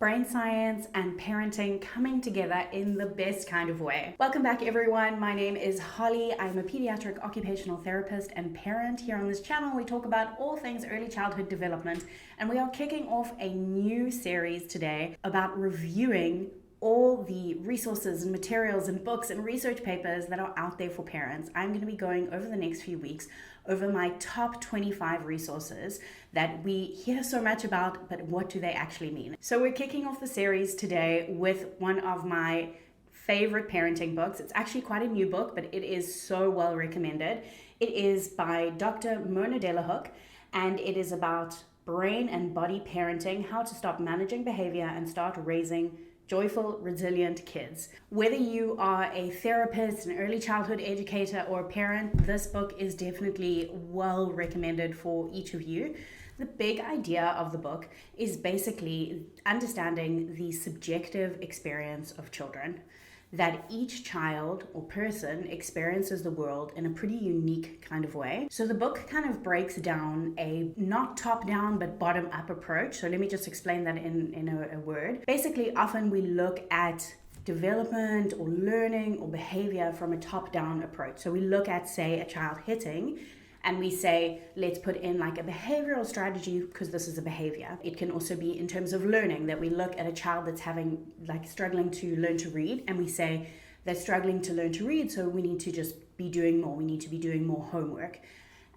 brain science and parenting coming together in the best kind of way. Welcome back, everyone. My name is Holly. I'm a pediatric occupational therapist and parent. Here on this channel, we talk about all things early childhood development, and we are kicking off a new series today about reviewing all the resources and materials and books and research papers that are out there for parents. I'm going to be going over the next few weeks over my top 25 resources that we hear so much about, but what do they actually mean? So we're kicking off the series today with one of my favorite parenting books. It's actually quite a new book, but it is so well recommended. It is by Dr. Mona Delahooke, and it is about brain and body parenting, how to stop managing behavior and start raising joyful, resilient kids. Whether you are a therapist, an early childhood educator, or a parent, this book is definitely well recommended for each of you. The big idea of the book is basically understanding the subjective experience of children, that each child or person experiences the world in a pretty unique kind of way. So the book kind of breaks down a not top-down but bottom-up approach. So let me just explain that in a word. Basically, often we look at development or learning or behavior from a top-down approach. So we look at, say, a child hitting, and we say, let's put in like a behavioral strategy because this is a behavior. It can also be in terms of learning, that we look at a child that's struggling to learn to read, and we say they're struggling to learn to read, so we need to just be doing more. We need to be doing more homework.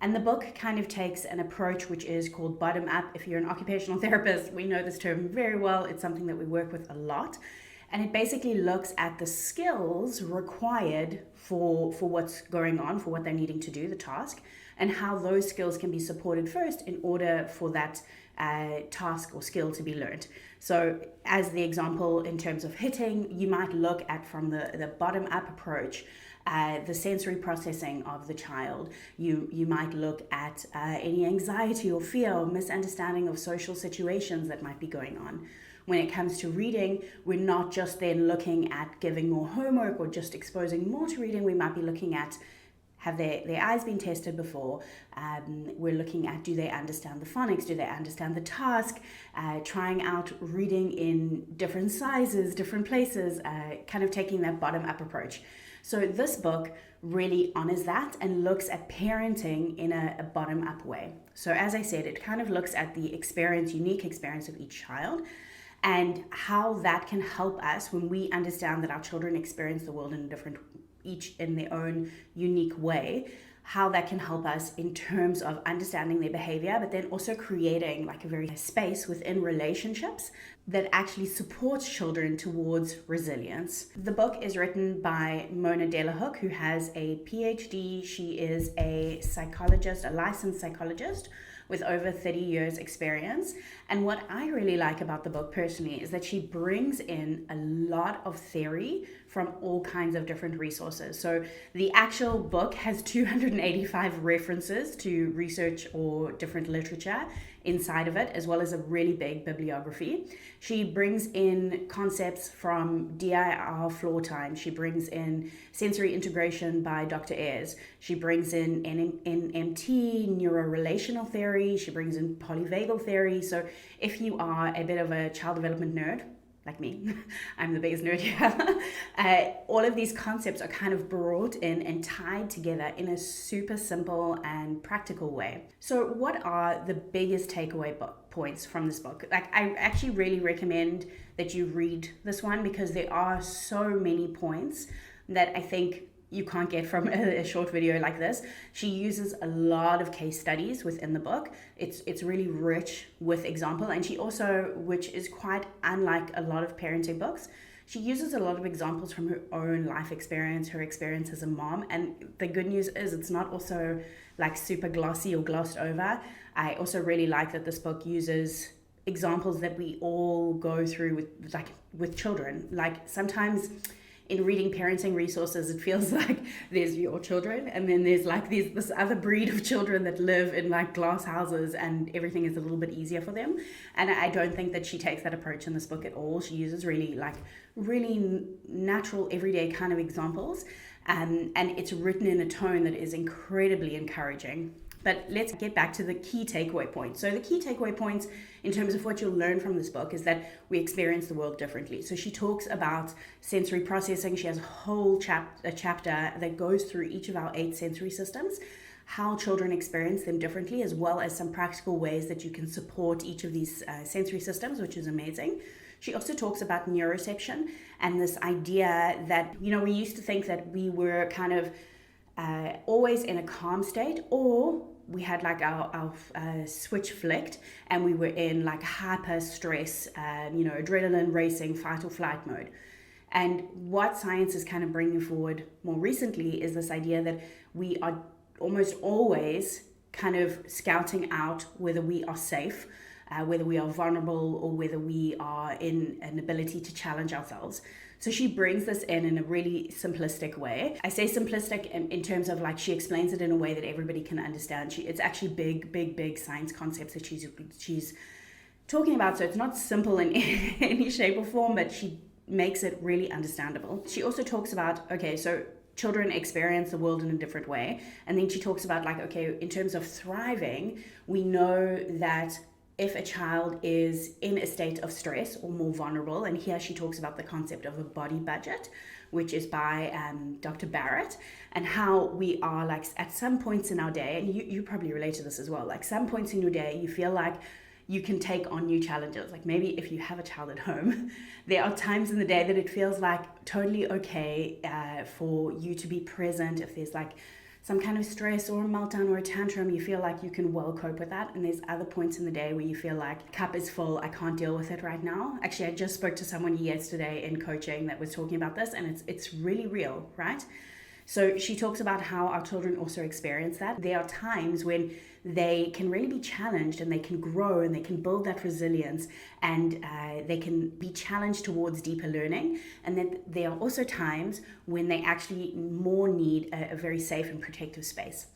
And the book kind of takes an approach which is called bottom up. If you're an occupational therapist, we know this term very well. It's something that we work with a lot. And it basically looks at the skills required for what's going on, for what they're needing to do, the task, and how those skills can be supported first in order for that task or skill to be learned. So as the example in terms of hitting, you might look at from the bottom-up approach, the sensory processing of the child. You might look at any anxiety or fear or misunderstanding of social situations that might be going on. When it comes to reading, we're not just then looking at giving more homework or just exposing more to reading. We might be looking at, have their eyes been tested before? We're looking at, do they understand the phonics? Do they understand the task? Trying out reading in different sizes, different places, kind of taking that bottom-up approach. So this book really honors that and looks at parenting in a bottom-up way. So as I said, it kind of looks at the unique experience of each child, and how that can help us when we understand that our children experience the world each in their own unique way, how that can help us in terms of understanding their behavior, but then also creating like a very space within relationships that actually supports children towards resilience. The book is written by Mona Delahooke, who has a PhD. She is a psychologist, a licensed psychologist with over 30 years experience. And what I really like about the book personally is that she brings in a lot of theory from all kinds of different resources. So the actual book has 285 references to research or different literature inside of it, as well as a really big bibliography. She brings in concepts from DIR floor time. She brings in sensory integration by Dr. Ayres. She brings in NMT, neurorelational theory. She brings in polyvagal theory. So if you are a bit of a child development nerd, like me, I'm the biggest nerd here, all of these concepts are kind of brought in and tied together in a super simple and practical way. So what are the biggest takeaway points from this book? Like, I actually really recommend that you read this one because there are so many points that I think you can't get from a short video like this. She uses a lot of case studies within the book. It's really rich with example, and she also, which is quite unlike a lot of parenting books, she uses a lot of examples from her own life experience, her experience as a mom. And the good news is it's not also like super glossy or glossed over. I also really like that this book uses examples that we all go through with children. Like sometimes in reading parenting resources, it feels like there's your children, and then there's like this other breed of children that live in like glass houses and everything is a little bit easier for them. And I don't think that she takes that approach in this book at all. She uses really natural, everyday kind of examples. And it's written in a tone that is incredibly encouraging. But let's get back to the key takeaway points. So the key takeaway points in terms of what you'll learn from this book is that we experience the world differently. So she talks about sensory processing. She has a whole chapter that goes through each of our 8 sensory systems, how children experience them differently, as well as some practical ways that you can support each of these sensory systems, which is amazing. She also talks about neuroception and this idea that, we used to think that we were kind of always in a calm state, or we had like our switch flicked and we were in like hyper stress, adrenaline racing, fight or flight mode. And what science is kind of bringing forward more recently is this idea that we are almost always kind of scouting out whether we are safe, whether we are vulnerable, or whether we are in an ability to challenge ourselves. So she brings this in a really simplistic way. I say simplistic in terms of like she explains it in a way that everybody can understand. It's actually big science concepts that she's talking about. So it's not simple in any shape or form, but she makes it really understandable. She also talks about, so children experience the world in a different way. And then she talks about in terms of thriving, we know that if a child is in a state of stress or more vulnerable, and here she talks about the concept of a body budget, which is by Dr. Barrett, and how we are at some points in our day, and you probably relate to this as well, some points in your day you feel like you can take on new challenges. Like maybe if you have a child at home, there are times in the day that it feels like totally okay for you to be present. If there's some kind of stress or a meltdown or a tantrum, you feel like you can well cope with that. And there's other points in the day where you feel like cup is full, I can't deal with it right now. Actually, I just spoke to someone yesterday in coaching that was talking about this, and it's really real, right? So she talks about how our children also experience that. There are times when they can really be challenged and they can grow and they can build that resilience, and they can be challenged towards deeper learning. And then there are also times when they actually more need a very safe and protective space.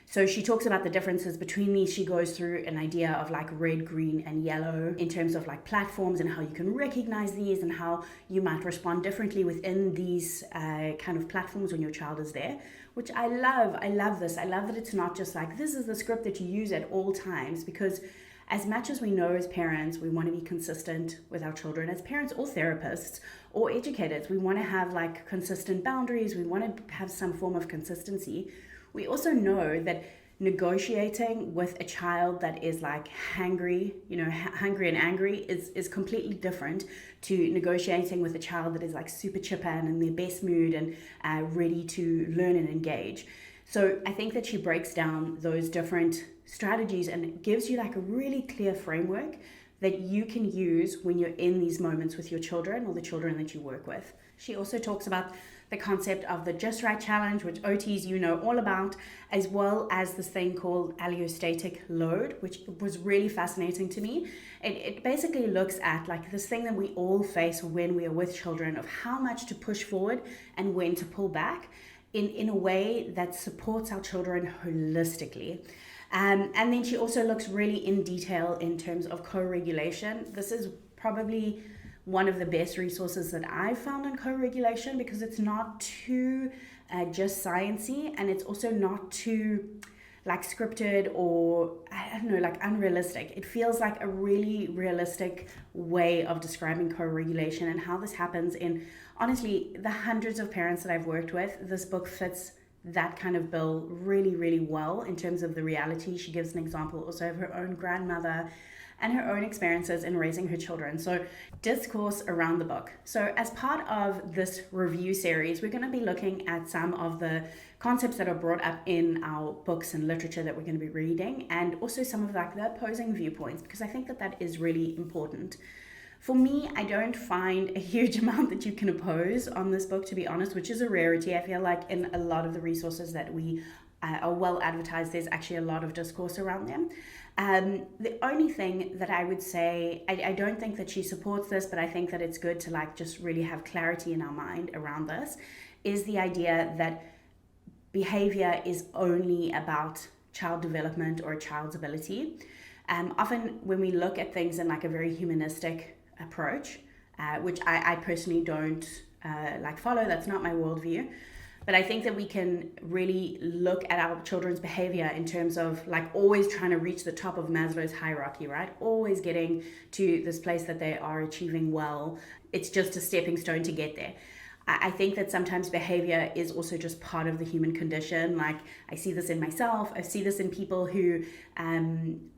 So she talks about the differences between these. She goes through an idea of red, green, and yellow in terms of platforms, and how you can recognize these and how you might respond differently within these kind of platforms when your child is there, which I love. I love this. I love that it's not just this is the script that you use at all times, because as much as we know as parents, we want to be consistent with our children. As parents or therapists or educators, we want to have consistent boundaries. We want to have some form of consistency. We also know that negotiating with a child that is hangry, hungry and angry is completely different to negotiating with a child that is super chipper and in their best mood and ready to learn and engage. So I think that she breaks down those different strategies and gives you a really clear framework that you can use when you're in these moments with your children or the children that you work with. She also talks about the concept of the Just Right Challenge, which OTs all about, as well as this thing called allostatic load, which was really fascinating to me. It basically looks at this thing that we all face when we are with children, of how much to push forward and when to pull back in a way that supports our children holistically. And then she also looks really in detail in terms of co-regulation. This is probably one of the best resources that I've found on co-regulation, because it's not too just sciencey, and it's also not too scripted or unrealistic. It feels like a really realistic way of describing co-regulation and how this happens in, honestly, the hundreds of parents that I've worked with. This book fits that kind of bill really, really well in terms of the reality. She gives an example also of her own grandmother and her own experiences in raising her children. So discourse around the book. So as part of this review series, we're going to be looking at some of the concepts that are brought up in our books and literature that we're going to be reading, and also some of the opposing viewpoints, because I think that is really important. For me, I don't find a huge amount that you can oppose on this book, to be honest, which is a rarity. I feel like in a lot of the resources that we are well advertised, there's actually a lot of discourse around them. The only thing that I would say, I don't think that she supports this, but I think that it's good to just really have clarity in our mind around this, is the idea that behavior is only about child development or a child's ability. Often when we look at things in a very humanistic approach, which I personally don't follow, that's not my worldview. But I think that we can really look at our children's behavior in terms of like always trying to reach the top of Maslow's hierarchy, right? Always getting to this place that they are achieving well. It's just a stepping stone to get there. I think that sometimes behavior is also just part of the human condition. Like I see this in myself. I see this in people who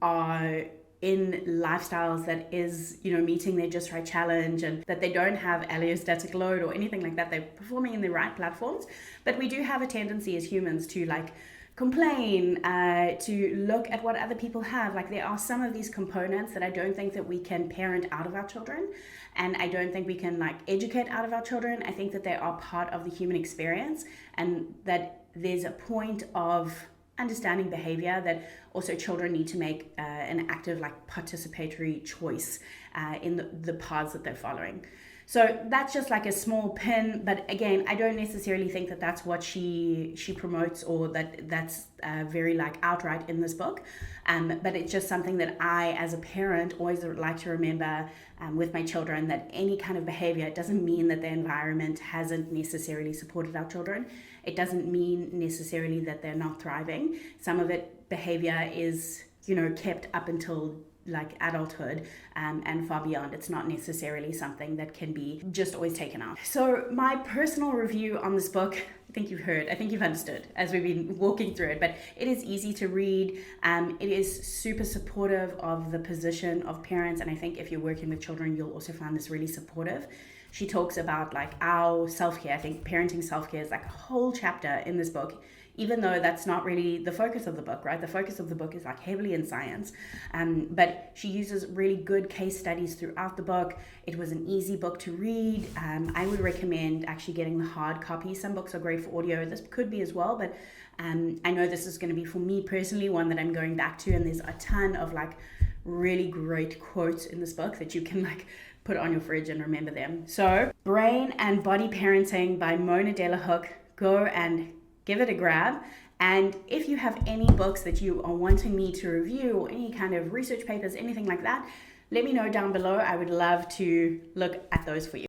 are in lifestyles that is, meeting their just right challenge, and that they don't have allostatic load or anything like that. They're performing in the right platforms. But we do have a tendency as humans to like complain, to look at what other people have. Like there are some of these components that I don't think that we can parent out of our children, and I don't think we can like educate out of our children. I think that they are part of the human experience, and that there's a point of understanding behavior that also children need to make an active like participatory choice in the paths that they're following. So that's just like a small pin, but again, I don't necessarily think that that's what she promotes, or that's very like outright in this book. But it's just something that I, as a parent, always like to remember with my children, that any kind of behavior, it doesn't mean that the environment hasn't necessarily supported our children. It doesn't mean necessarily that they're not thriving. Some of it behavior is, kept up until like adulthood and far beyond. It's not necessarily something that can be just always taken out. So my personal review on this book, I think you've understood as we've been walking through it, but it is easy to read. It is super supportive of the position of parents, and I think if you're working with children, you'll also find this really supportive. She talks about like our self-care. I think parenting self-care is like a whole chapter in this book, even though that's not really the focus of the book, right? The focus of the book is like heavily in science. But she uses really good case studies throughout the book. It was an easy book to read. I would recommend actually getting the hard copy. Some books are great for audio. This could be as well, but I know this is going to be, for me personally, one that I'm going back to. And there's a ton of like really great quotes in this book that you can like put on your fridge and remember them. So Brain and Body Parenting by Mona Delahooke. Go and give it a grab. And if you have any books that you are wanting me to review, or any kind of research papers, anything like that, let me know down below. I would love to look at those for you.